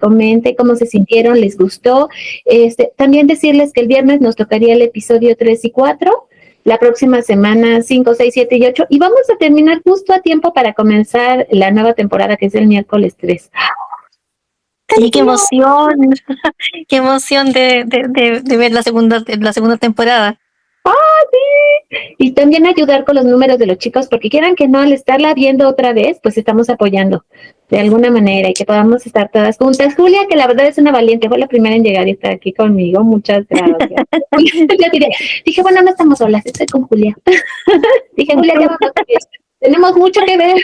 comente cómo se sintieron, les gustó. También decirles que el viernes nos tocaría el episodio 3 y 4, la próxima semana 5, 6, 7 y 8, y vamos a terminar justo a tiempo para comenzar la nueva temporada, que es el miércoles 3. Y qué emoción, qué emoción de ver la segunda temporada. Sí. Y también ayudar con los números de los chicos, porque quieran que no, al estarla viendo otra vez, pues estamos apoyando de alguna manera y que podamos estar todas juntas. Julia, que la verdad es una valiente, fue la primera en llegar y estar aquí conmigo. Muchas gracias. Dije, bueno, no estamos solas, estoy con Julia. Dije, Julia, ya vamos bien. Tenemos mucho que ver.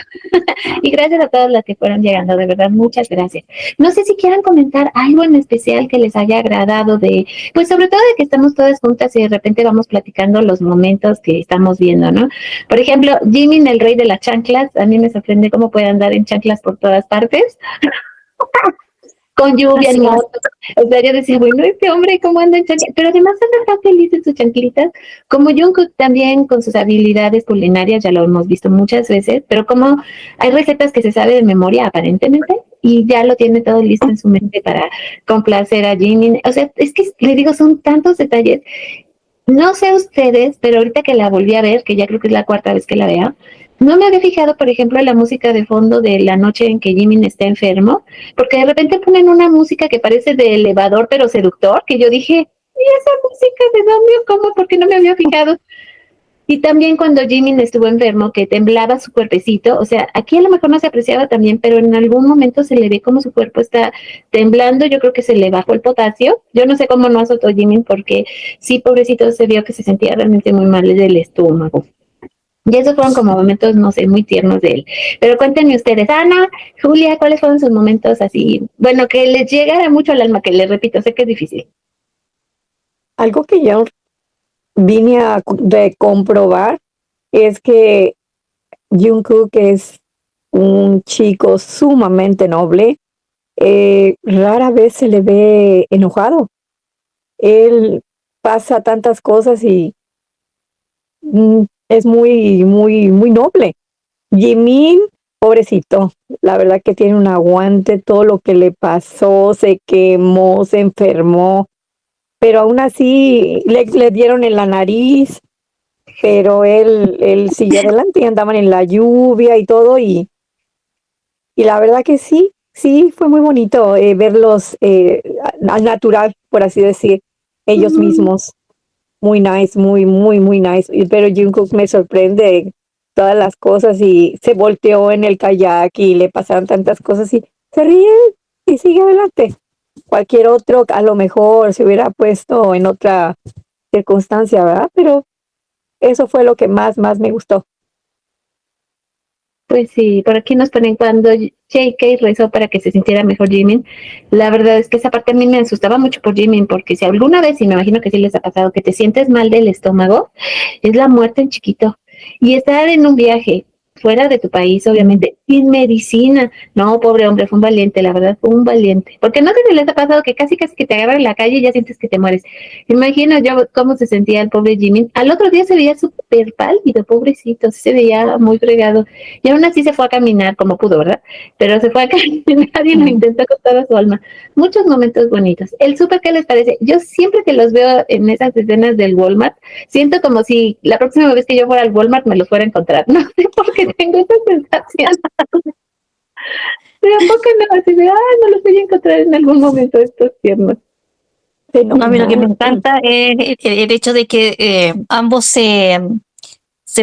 Y gracias a todas las que fueron llegando, de verdad, muchas gracias. No sé si quieran comentar algo en especial que les haya agradado pues sobre todo de que estamos todas juntas y de repente vamos platicando los momentos que estamos viendo, ¿no? Por ejemplo, Jimmy, el rey de las chanclas, a mí me sorprende cómo puede andar en chanclas por todas partes. Con lluvia, en moto. O sea, yo decía, bueno, este hombre, ¿cómo anda en chanclitas? Pero además anda tan feliz en sus chanclitas, como Jungkook también con sus habilidades culinarias, ya lo hemos visto muchas veces, pero como hay recetas que se sabe de memoria, aparentemente, y ya lo tiene todo listo en su mente para complacer a Jimin. O sea, es que le digo, son tantos detalles. No sé ustedes, pero ahorita que la volví a ver, que ya creo que es la cuarta vez que la veo, no me había fijado, por ejemplo, en la música de fondo de la noche en que Jimin está enfermo, porque de repente ponen una música que parece de elevador, pero seductor, que yo dije, ¿y esa música de dónde o cómo? Porque no me había fijado. Y también cuando Jimin estuvo enfermo, que temblaba su cuerpecito, o sea, aquí a lo mejor no se apreciaba también, pero en algún momento se le ve como su cuerpo está temblando, yo creo que se le bajó el potasio, yo no sé cómo no azotó Jimin, porque sí, pobrecito, se vio que se sentía realmente muy mal del estómago. Y esos fueron como momentos, no sé, muy tiernos de él. Pero cuéntenme ustedes, Ana, Julia, ¿cuáles fueron sus momentos así? Bueno, que les llegara mucho al alma, que les repito, sé que es difícil. Algo que yo vine a comprobar es que Jungkook es un chico sumamente noble. Rara vez se le ve enojado. Él pasa tantas cosas y es muy, muy, muy noble. Jimin, pobrecito, la verdad que tiene un aguante, todo lo que le pasó, se quemó, se enfermó, pero aún así le dieron en la nariz, pero él siguió adelante y andaban en la lluvia y todo, y la verdad que sí, sí, fue muy bonito verlos al natural, por así decir, ellos mismos. Muy nice, muy, muy, muy nice. Pero Jungkook me sorprende todas las cosas y se volteó en el kayak y le pasaron tantas cosas y se ríe y sigue adelante. Cualquier otro a lo mejor se hubiera puesto en otra circunstancia, ¿verdad? Pero eso fue lo que más me gustó. Pues sí, por aquí nos ponen cuando JK rezó para que se sintiera mejor Jimin. La verdad es que esa parte a mí me asustaba mucho por Jimin, porque si alguna vez, y me imagino que sí les ha pasado, que te sientes mal del estómago, es la muerte en chiquito. Y estar en un viaje fuera de tu país, obviamente, sin medicina. No, pobre hombre, fue un valiente, la verdad, fue un valiente. Porque no sé si les ha pasado que casi que te agarran en la calle y ya sientes que te mueres. Imagino yo cómo se sentía el pobre Jimin. Al otro día se veía súper pálido, pobrecito, se veía muy fregado. Y aún así se fue a caminar como pudo, ¿verdad? Pero se fue a caminar y lo intentó con toda su alma. Muchos momentos bonitos. El súper, ¿qué les parece? Yo siempre que los veo en esas escenas del Walmart, siento como si la próxima vez que yo fuera al Walmart me los fuera a encontrar. No sé por qué tengo esa sensación. Pero ¿a poco no? Así de, no los voy a encontrar en algún momento estos tiernos. No, a mí lo que me encanta es el hecho de que ambos se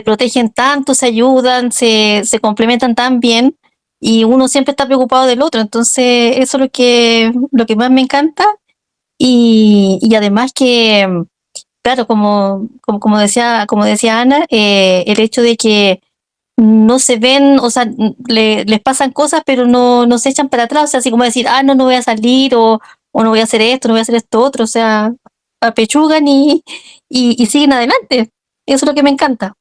protegen tanto, se ayudan, se complementan tan bien y uno siempre está preocupado del otro. Entonces, eso es lo que más me encanta. Y además que, claro, como decía Ana, el hecho de que no se ven, o sea, les pasan cosas, pero no se echan para atrás, o sea, así como decir, no voy a salir, o no voy a hacer esto, no voy a hacer esto otro, o sea, apechugan y siguen adelante. Eso es lo que me encanta.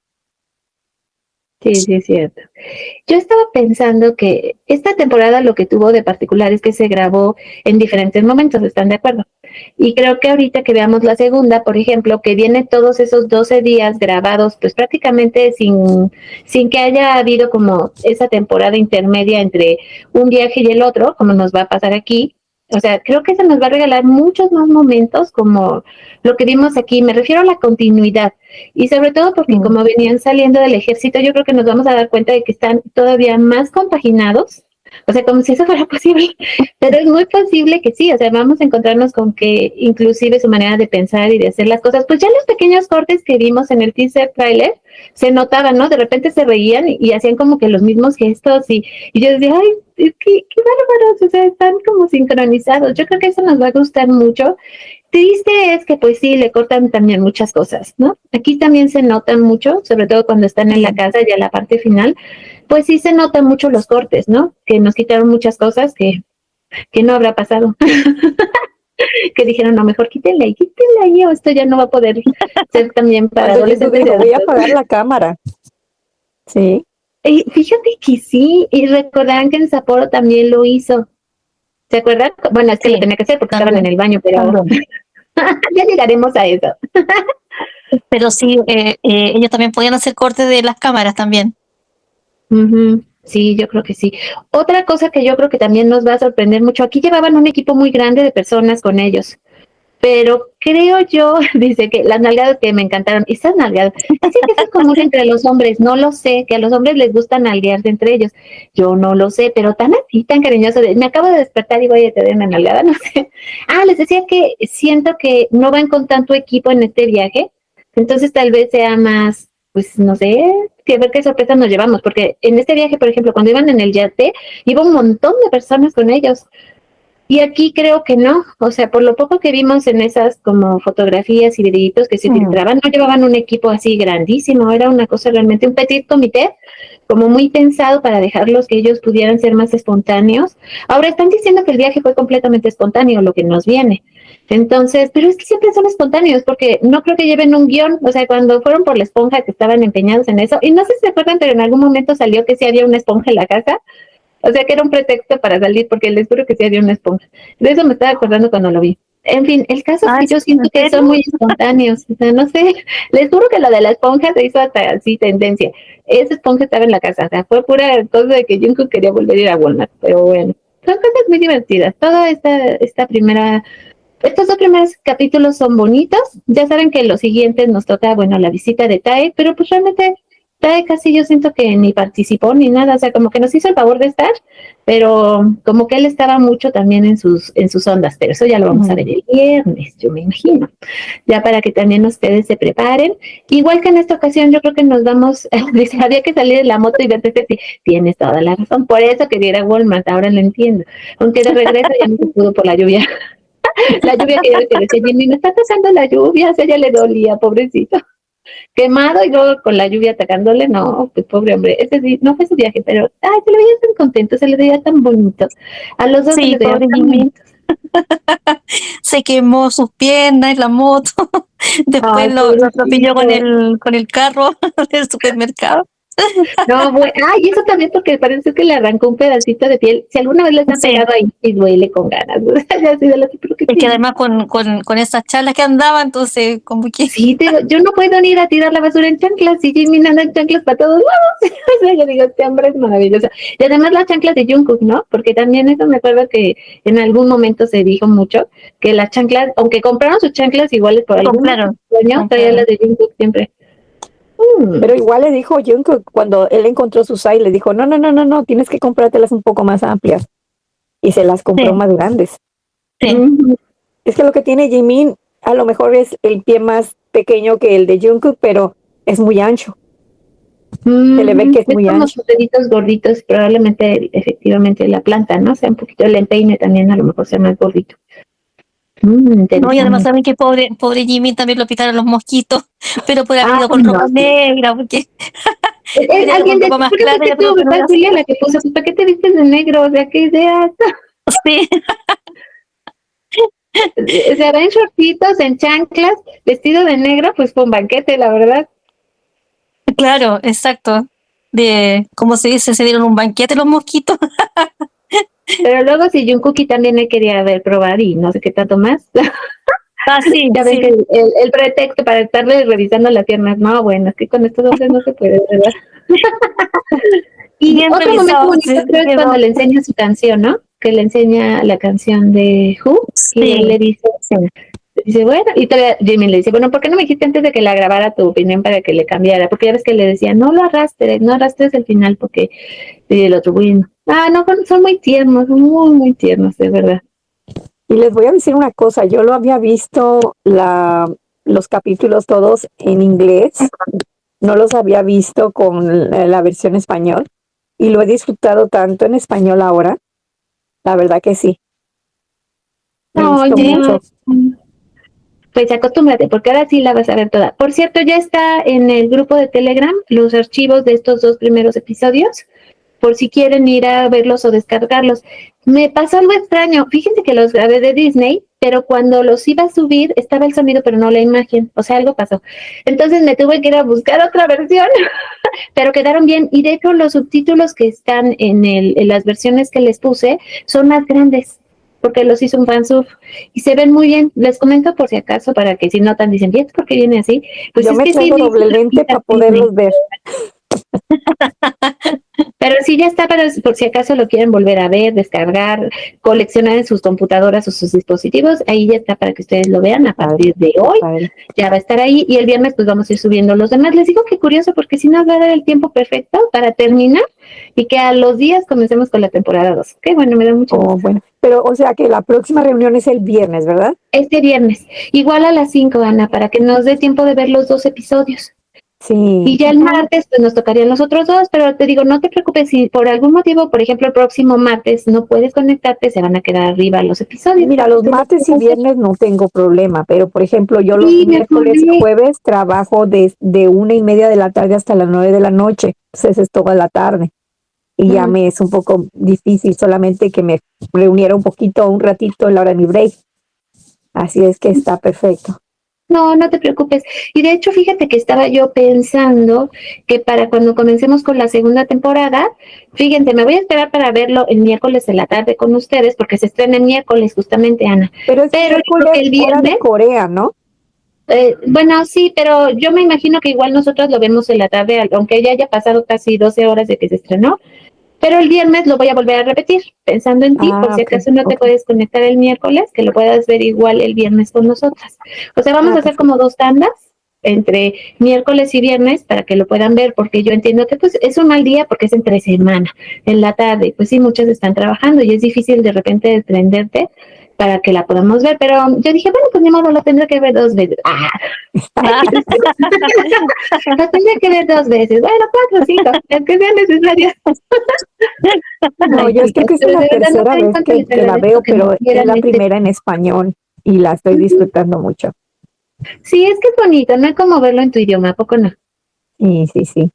Sí, sí, es cierto. Yo estaba pensando que esta temporada lo que tuvo de particular es que se grabó en diferentes momentos, ¿están de acuerdo? Y creo que ahorita que veamos la segunda, por ejemplo, que viene todos esos 12 días grabados, pues prácticamente sin que haya habido como esa temporada intermedia entre un viaje y el otro, como nos va a pasar aquí, O sea, creo que se nos va a regalar muchos más momentos como lo que vimos aquí. Me refiero a la continuidad y sobre todo porque como venían saliendo del ejército, yo creo que nos vamos a dar cuenta de que están todavía más compaginados. O sea, como si eso fuera posible, pero es muy posible que sí, o sea, vamos a encontrarnos con que inclusive su manera de pensar y de hacer las cosas, pues ya los pequeños cortes que vimos en el teaser trailer se notaban, ¿no? De repente se reían y hacían como que los mismos gestos y yo decía, ay, qué bárbaros, o sea, están como sincronizados. Yo creo que eso nos va a gustar mucho. Triste es que pues sí, le cortan también muchas cosas, ¿no? Aquí también se notan mucho, sobre todo cuando están en la casa, ya la parte final, pues sí se notan mucho los cortes, ¿no? Que nos quitaron muchas cosas que no habrá pasado. Que dijeron, no, mejor quítenla y o esto ya no va a poder ser también para Cuando yo adolescentes. digo, voy a apagar la cámara. Sí. Fíjate que sí, y recordarán que en Sapporo también lo hizo. ¿Se acuerdan? Bueno, es que Sí, lo tenía que hacer porque también, estaban en el baño, pero también. ya llegaremos a eso. Pero sí, ellos también podían hacer cortes de las cámaras también. Ujú. Sí, yo creo que sí. Otra cosa que yo creo que también nos va a sorprender mucho, aquí llevaban un equipo muy grande de personas con ellos, pero creo yo, dice que las nalgadas que me encantaron, esas nalgadas, dicen que eso es común entre los hombres, no lo sé, que a los hombres les gusta nalguearse entre ellos, yo no lo sé, pero tan así, tan cariñoso, me acabo de despertar y voy a tener una nalgada, no sé. Les decía que siento que no van con tanto equipo en este viaje, entonces tal vez sea más, pues no sé, que ver qué sorpresas nos llevamos, porque en este viaje, por ejemplo, cuando iban en el yate, iba un montón de personas con ellos, y aquí creo que no, o sea, por lo poco que vimos en esas como fotografías y videitos que se filtraban, no llevaban un equipo así grandísimo, era una cosa realmente, un petit comité, como muy pensado para dejarlos que ellos pudieran ser más espontáneos. Ahora están diciendo que el viaje fue completamente espontáneo, lo que nos viene. Entonces, pero es que siempre son espontáneos, porque no creo que lleven un guión, o sea, cuando fueron por la esponja que estaban empeñados en eso, y no sé si se acuerdan, pero en algún momento salió que sí había una esponja en la casa, o sea que era un pretexto para salir, porque les juro que sí había una esponja. De eso me estaba acordando cuando lo vi. En fin, el caso es que yo siento que son muy espontáneos. O sea, no sé, les juro que lo de la esponja se hizo hasta así tendencia. Esa esponja estaba en la casa, o sea, fue pura cosa de que Jungkook quería volver a ir a Walmart, pero bueno, son cosas muy divertidas. Toda esta primera, estos dos primeros capítulos son bonitos. Ya saben que los siguientes nos toca, bueno, la visita de Tae, pero pues realmente Tae casi yo siento que ni participó ni nada, o sea, como que nos hizo el favor de estar, pero como que él estaba mucho también en sus ondas, pero eso ya lo vamos a ver el viernes, yo me imagino, ya para que también ustedes se preparen. Igual que en esta ocasión, yo creo que nos vamos, dice, había que salir de la moto y verte, sí, tienes toda la razón, por eso quería ir a Walmart, ahora lo entiendo, aunque de regreso ya no se pudo por la lluvia. La lluvia que yo le decía, Jimmy, me está pasando la lluvia, o sea, ya le dolía, pobrecito. Quemado y luego con la lluvia atacándole, no, pues pobre hombre, ese sí, no fue su viaje, pero, ay, se le veía tan contento, se le veía tan bonito. A los dos se Sí, les veía pobre tan Jimmy. bonitos. Se quemó sus piernas en la moto. Después Ay, lo atropelló pobrecito. con el carro del supermercado. No, bueno, ay, eso también porque parece que le arrancó un pedacito de piel. Si alguna vez les han Sí, pegado ahí, y duele con ganas, ¿no? Ya así de la, pero ¿qué es que tiene? además con esas charlas que andaba, entonces como que Sí, te digo, yo no puedo ni ir a tirar la basura en chanclas y Jimmy anda en chanclas para todos lados. O sea, yo digo, este hombre es maravilloso. Y además las chanclas de Jungkook, ¿no? Porque también eso me acuerdo que en algún momento se dijo mucho, que las chanclas, aunque compraron sus chanclas iguales por algún compraron. año, traía las de Jungkook siempre. Pero igual le dijo Jungkook cuando él encontró su size, le dijo, no, tienes que comprártelas un poco más amplias. Y se las compró Sí, más grandes. sí. Es que lo que tiene Jimin a lo mejor es el pie más pequeño que el de Jungkook, pero es muy ancho. Se le ve que es Es muy como ancho. sus deditos gorditos, probablemente efectivamente la planta, ¿no? O sea, un poquito el empeine también a lo mejor sea más gordito. No, y además Interesante. saben que pobre Jimmy también lo picaron los mosquitos, pero por haber Ah, ido con no, ropa sí. negra, porque hubiera ido Alguien con de, ropa más ¿por qué clara, fuiste yo creo tú, que no verdad, hubiera Julia, sido. la que puso, pues, ¿para qué te vistes de negro? O sea, qué idea. Sí, Se hará en shortitos, en chanclas, vestido de negro, pues con banquete, la verdad. claro, exacto. ¿Cómo se dice? Se dieron un banquete los mosquitos. Pero luego si Jungkook también le quería ver probar y no sé qué tanto más. Ah, sí, Ya ven que sí. el pretexto para estarle revisando las piernas, no, bueno, es que con estos hombres no se puede, ¿verdad? Y Bien otro momento revisado, bonito creo es cuando quedó. le enseña su canción, ¿no? que le enseña la canción de Who, y él le dice, bueno, y todavía Jimmy le dice, bueno, ¿por qué no me dijiste antes de que la grabara tu opinión para que le cambiara? Porque ya ves que le decía, no arrastres el final porque y el otro, bueno, no, son muy tiernos, muy, muy tiernos, de verdad. Y les voy a decir una cosa, yo lo había visto los capítulos todos en inglés, no los había visto con la versión español y lo he disfrutado tanto en español ahora, la verdad que sí. Me gustó mucho. Pues acostúmbrate, porque ahora sí la vas a ver toda. Por cierto, ya está en el grupo de Telegram los archivos de estos 2 primeros episodios, por si quieren ir a verlos o descargarlos. Me pasó algo extraño. Fíjense que los grabé de Disney, pero cuando los iba a subir estaba el sonido, pero no la imagen. O sea, algo pasó. Entonces me tuve que ir a buscar otra versión, pero quedaron bien. Y de hecho, los subtítulos que están en las versiones que les puse son más grandes, porque los hizo un fansub y se ven muy bien. Les comento por si acaso, para que si notan, dicen, ¿y esto por qué viene así? Pues yo es me que traigo sí, doble lente para poderlos ver. Pero sí ya está, para por si acaso lo quieren volver a ver, descargar, coleccionar en sus computadoras o sus dispositivos, ahí ya está para que ustedes lo vean a partir de hoy. Ya va a estar ahí y el viernes pues vamos a ir subiendo los demás. Les digo que curioso porque si nos va a dar el tiempo perfecto para terminar y que a los días comencemos con la temporada 2. Qué bueno, me da mucho gusto. Bueno. Pero o sea que la próxima reunión es el viernes, ¿verdad? Este viernes, igual a las 5, Ana, para que nos dé tiempo de ver los 2 episodios. Sí. Y ya el martes pues nos tocarían los otros 2, pero te digo, no te preocupes si por algún motivo, por ejemplo, el próximo martes no puedes conectarte, se van a quedar arriba los episodios. Mira, los martes y viernes no tengo problema, pero por ejemplo, yo los miércoles y jueves trabajo de 1:30 de la tarde hasta las 9 de la noche, entonces es toda la tarde. Y ya me es un poco difícil solamente que me reuniera un ratito en la hora de mi break. Así es que está perfecto. No, no te preocupes. Y de hecho, fíjate que estaba yo pensando que para cuando comencemos con la segunda temporada, fíjense, me voy a esperar para verlo el miércoles de la tarde con ustedes, porque se estrena el miércoles justamente, Ana. Pero miércoles el viernes, hora de Corea, ¿no? Bueno, sí, pero yo me imagino que igual nosotros lo vemos en la tarde, aunque ya haya pasado casi 12 horas de que se estrenó. Pero el viernes lo voy a volver a repetir, pensando en ti, por si acaso no te puedes conectar el miércoles, que lo puedas ver igual el viernes con nosotras. O sea, vamos a hacer como 2 tandas entre miércoles y viernes para que lo puedan ver, porque yo entiendo que pues es un mal día porque es entre semana, en la tarde, pues sí, muchas están trabajando y es difícil de repente desprenderte para que la podamos ver, pero yo dije, bueno, pues ni modo, lo tendré que ver 2 veces. Lo tendré que ver 2 veces, bueno, 4, 5, es que sean necesarias. No, yo creo que es la tercera vez que la veo, pero es la primera en español y la estoy disfrutando mucho. Sí, es que es bonito, no es como verlo en tu idioma, ¿a poco no? Sí.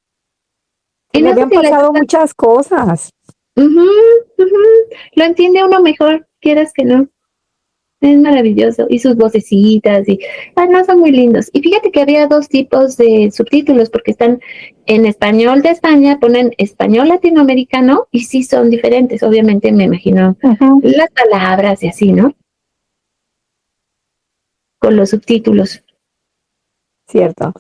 Y me habían pasado muchas cosas. Lo entiende uno mejor, quieras que no. Es maravilloso. Y sus vocecitas y no, son muy lindos. Y fíjate que había 2 tipos de subtítulos porque están en español de España, ponen español latinoamericano y sí son diferentes. Obviamente me imagino las palabras y así, ¿no? Con los subtítulos. Cierto.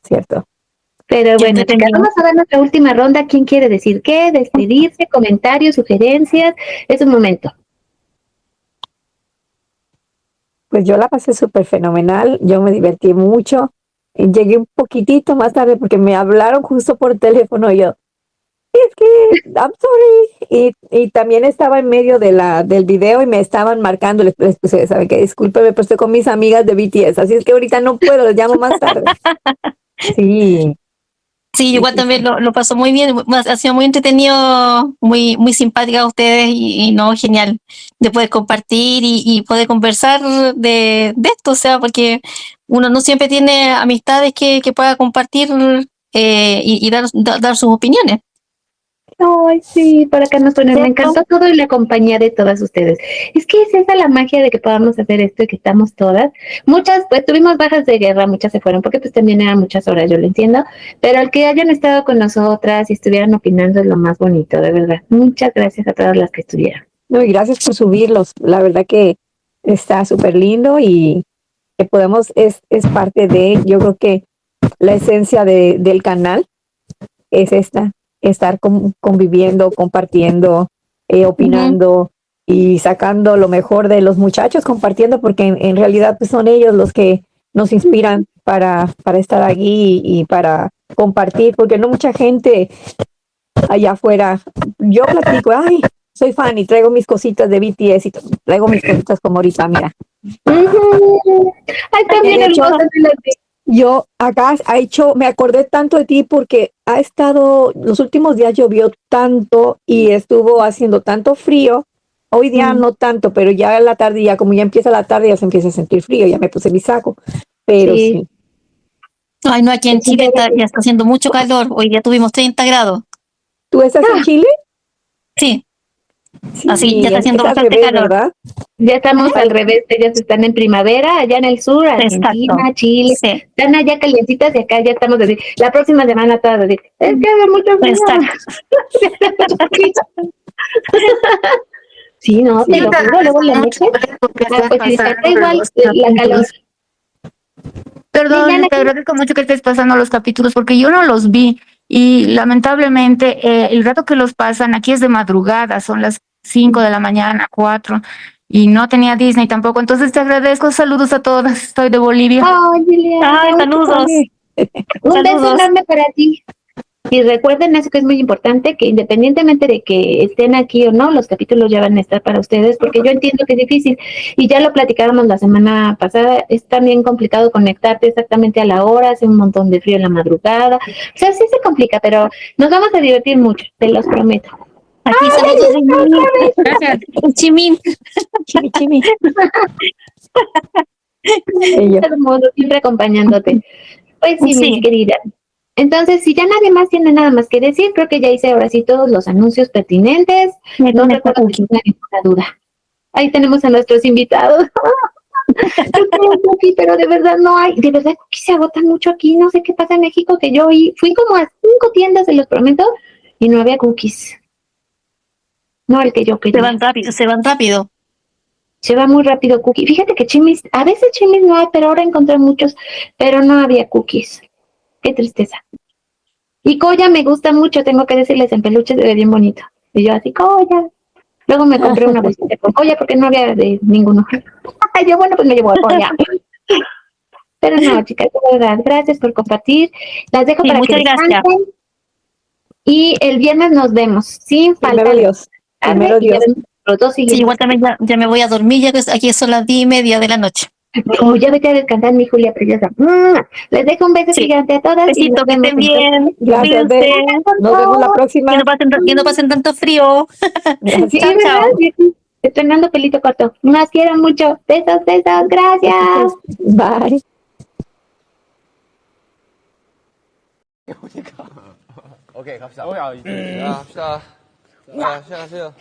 Pero bueno, chicas, vamos a dar nuestra última ronda. ¿Quién quiere decir qué? Despedirse, comentarios, sugerencias. Es un momento. Pues yo la pasé súper fenomenal, yo me divertí mucho. Llegué un poquitito más tarde porque me hablaron justo por teléfono y yo, es que, I'm sorry. Y también estaba en medio del video y me estaban marcando, les puse, ¿saben qué? Discúlpeme, pero estoy con mis amigas de BTS, así es que ahorita no puedo, les llamo más tarde. Sí. Sí, igual también lo pasó muy bien, ha sido muy entretenido, muy simpática ustedes y no, genial de poder compartir y poder conversar de esto, o sea, porque uno no siempre tiene amistades que pueda compartir y dar sus opiniones. Ay, sí, para acá nos ponen. Me encantó todo y la compañía de todas ustedes. Es que es esa la magia de que podamos hacer esto y que estamos todas. Muchas, pues tuvimos bajas de guerra, muchas se fueron porque pues también eran muchas horas, yo lo entiendo. Pero el que hayan estado con nosotras y estuvieran opinando es lo más bonito, de verdad. Muchas gracias a todas las que estuvieron. No, y gracias por subirlos. La verdad que está súper lindo y que podemos, es parte de, yo creo que la esencia del canal es estar conviviendo, compartiendo, opinando, y sacando lo mejor de los muchachos, compartiendo, porque en realidad pues, son ellos los que nos inspiran para estar allí y para compartir, porque no mucha gente allá afuera. Yo platico, ay, soy fan y traigo mis cositas de BTS y traigo mis cositas como ahorita, mira. Ujú. Ay, también De hecho, hermosas las de- yo acá me acordé tanto de ti porque ha estado, los últimos días llovió tanto y estuvo haciendo tanto frío. Hoy día no tanto, pero ya en la tarde, ya como ya empieza la tarde, ya se empieza a sentir frío, ya me puse mi saco. Pero Sí, sí, Ay, no, aquí en Chile ya está haciendo mucho calor. Hoy día tuvimos 30 grados. ¿tú estás en Ah, Chile? Sí, así ya Sí, está haciendo es al bastante revés, calor. ¿verdad? ya estamos al revés, ellas están en primavera, allá en el sur, Exacto. Argentina, Chile, Sí, están allá calientitas y acá ya estamos así. La próxima semana todas así, es que hace mucho exacto. frío. Sí, no, te Sí. lo Te juro, luego agradezco en la mucho noche, porque ah, estés pues si está pasando igual los la calor. capítulos. Perdón, Liliana, te agradezco mucho que estés pasando los capítulos porque yo no los vi y lamentablemente el rato que los pasan aquí es de madrugada, son las 5 de la mañana, 4 y no tenía Disney tampoco. Entonces te agradezco, saludos a todas, estoy de Bolivia. oh, Liliana, Ay, saludos, un beso saludos. enorme para ti. Y recuerden eso que es muy importante, que independientemente de que estén aquí o no, los capítulos ya van a estar para ustedes, porque yo entiendo que es difícil. Y ya lo platicábamos la semana pasada, es también complicado conectarte exactamente a la hora, hace un montón de frío en la madrugada. O sea, sí se complica, pero nos vamos a divertir mucho, te los prometo. Aquí saludos de Chimín. Gracias. Chimín. Chimi, chimi. Bello. Hermoso, siempre acompañándote. Pues sí, mis Sí, queridas. Entonces, si ya nadie más tiene nada más que decir, creo que ya hice ahora sí todos los anuncios pertinentes. me No comí esta recuerdo que cookie. tenga ninguna duda. Ahí tenemos a nuestros invitados. Yo quiero un cookie, pero de verdad no hay. De verdad, cookies se agotan mucho aquí. No sé qué pasa en México, que yo fui como a 5 tiendas, se los prometo, y no había cookies. No el que yo Se quería. van rápido, se van rápido. Se va muy rápido cookie. Fíjate que chimis, a veces chimis no hay, pero ahora encontré muchos, pero no había cookies. Qué tristeza. Y Coya me gusta mucho, tengo que decirles, en peluche se ve bien bonito. Y yo así, Coya. Luego me compré una bolsita con Coya porque no había de ninguno. Yo, bueno, pues me llevo a Coya. Pero no, chicas, de verdad, gracias por compartir. Las dejo Sí, para que muchas gracias. descansen. Y el viernes nos vemos, sin falta Primero de Dios, tarde. primero Y ya Dios. vemos los dos Sí, siguientes. igual también ya me voy a dormir, ya que aquí son las 10:30 de la noche. Oh, ya vete a descansar, mi Julia preciosa. Les dejo un beso Sí, gigante a todas y besito, nos que vemos estén entonces. bien. Gracias, Cuídense. Bel. Nos vemos la Que próxima. no pasen tanto frío. Gracias. Sí, Chao, ¿verdad? chao. Sí, estrenando pelito corto. Nos quiero mucho. Besos, besos. Gracias. Bye. 오케이 갑시다. 야, 갑시다. 야, 시작하세요.